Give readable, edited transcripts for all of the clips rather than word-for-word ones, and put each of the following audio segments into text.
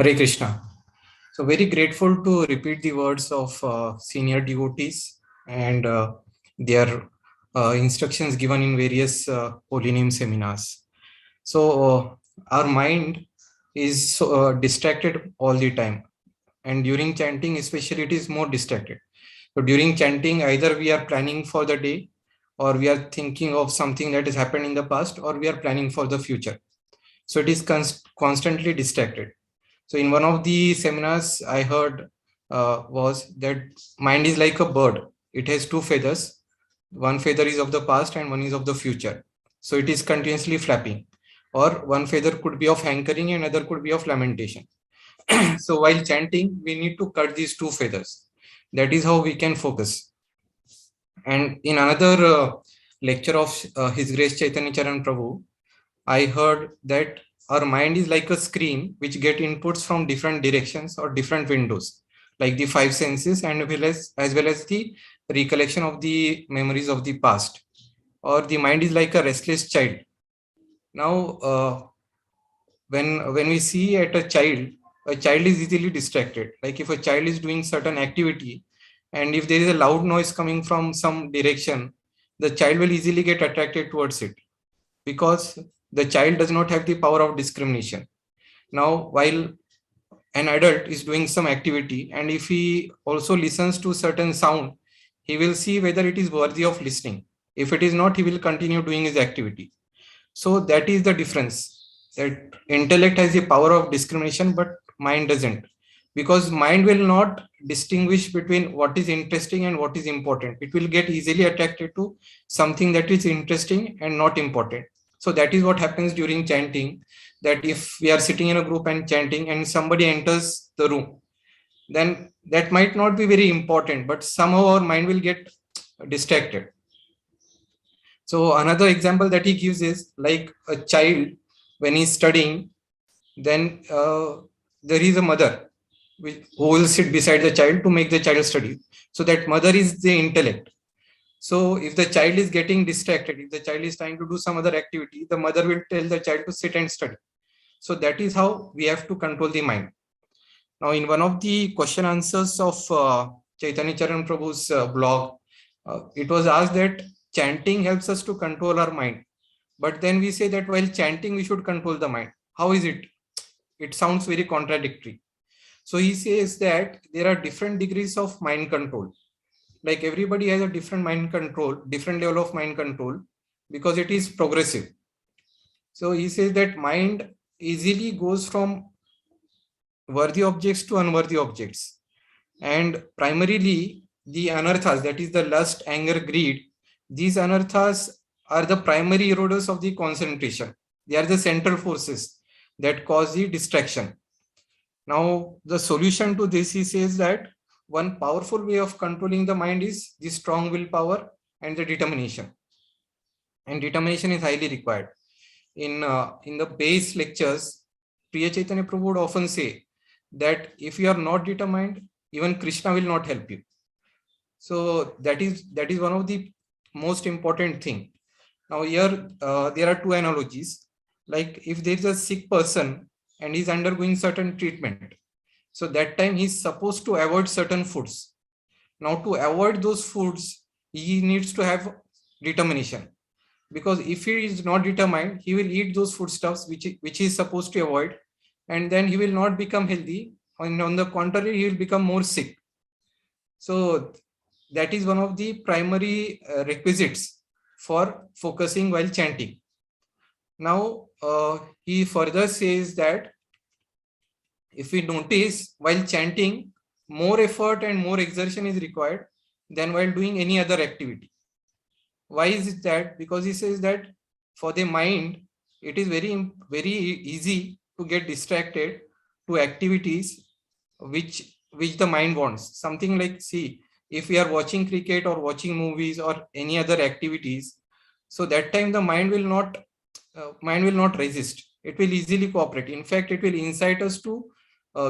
Hare Krishna. So very grateful to repeat the words of senior devotees and their instructions given in various holy name seminars. So our mind is distracted all the time, and during chanting especially it is more distracted. So during chanting, either we are planning for the day, or we are thinking of something that has happened in the past, or we are planning for the future. So it is constantly distracted. So in one of the seminars I heard was that mind is like a bird. It has two feathers. One feather is of the past and one is of the future. So it is continuously flapping. Or one feather could be of hankering and other could be of lamentation. So while chanting, we need to cut these two feathers. That is how we can focus. And in another lecture of His Grace Chaitanya Charan Prabhu, I heard that our mind is like a screen which get inputs from different directions or different windows, like the five senses and as well as the recollection of the memories of the past. Or the mind is like a restless child. Now, when we see at a child is easily distracted. Like if a child is doing certain activity, and if there is a loud noise coming from some direction, the child will easily get attracted towards it because the child does not have the power of discrimination. Now, while an adult is doing some activity, and if he also listens to certain sound, he will see whether it is worthy of listening. If it is not, he will continue doing his activity. So that is the difference. That intellect has the power of discrimination, but mind doesn't. Because mind will not distinguish between what is interesting and what is important. It will get easily attracted to something that is interesting and not important. So that is what happens during chanting, that if we are sitting in a group and chanting and somebody enters the room, then that might not be very important, but somehow our mind will get distracted. So another example that he gives is like a child when he's studying, then there is a mother who will sit beside the child to make the child study. So that mother is the intellect. So if the child is getting distracted, if the child is trying to do some other activity, the mother will tell the child to sit and study. So that is how we have to control the mind. Now, in one of the question answers of Chaitanya Charan Prabhu's blog, it was asked that chanting helps us to control our mind. But then we say that while chanting, we should control the mind. How is it? It sounds very contradictory. So he says that there are different degrees of mind control. Like everybody has a different mind control, different level of mind control, because it is progressive. So he says that mind easily goes from worthy objects to unworthy objects. And primarily the anarthas, that is the lust, anger, greed, these anarthas are the primary eroders of the concentration. They are the central forces that cause the distraction. Now, the solution to this, he says that one powerful way of controlling the mind is the strong willpower and the determination. And determination is highly required. In the base lectures, Priya Chaitanya Prabhu would often say that if you are not determined, even Krishna will not help you. So that is one of the most important thing. Now here there are two analogies. Like if there is a sick person and he's undergoing certain treatment, so that time he's supposed to avoid certain foods. Now to avoid those foods, he needs to have determination, because if he is not determined, he will eat those foodstuffs which he is supposed to avoid, and then he will not become healthy. And on the contrary, he will become more sick. So that is one of the primary requisites for focusing while chanting. Now he further says that if we notice while chanting, more effort and more exertion is required than while doing any other activity. Why is it that? Because he says that for the mind, it is very, very easy to get distracted to activities which the mind wants. Something like, see, if we are watching cricket or watching movies or any other activities, so that time the mind will not resist. It will easily cooperate. In fact, it will incite us to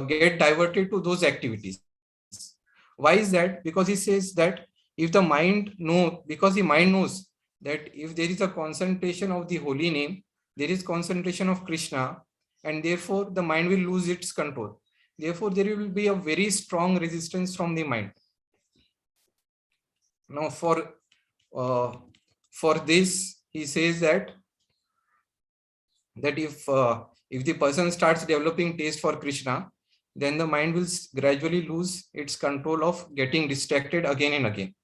get diverted to those activities. Why is that? Because he says that if the mind because the mind knows that if there is a concentration of the holy name, there is concentration of Krishna, and therefore the mind will lose its control. Therefore, there will be a very strong resistance from the mind. Now, for this, he says that if the person starts developing taste for Krishna, then the mind will gradually lose its control of getting distracted again and again.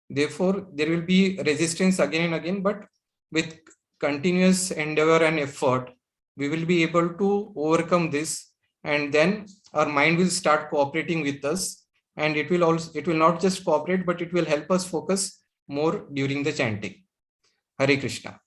Therefore, there will be resistance again and again, but with continuous endeavor and effort, we will be able to overcome this, and then our mind will start cooperating with us, and it will not just cooperate, but it will help us focus more during the chanting. Hare Krishna.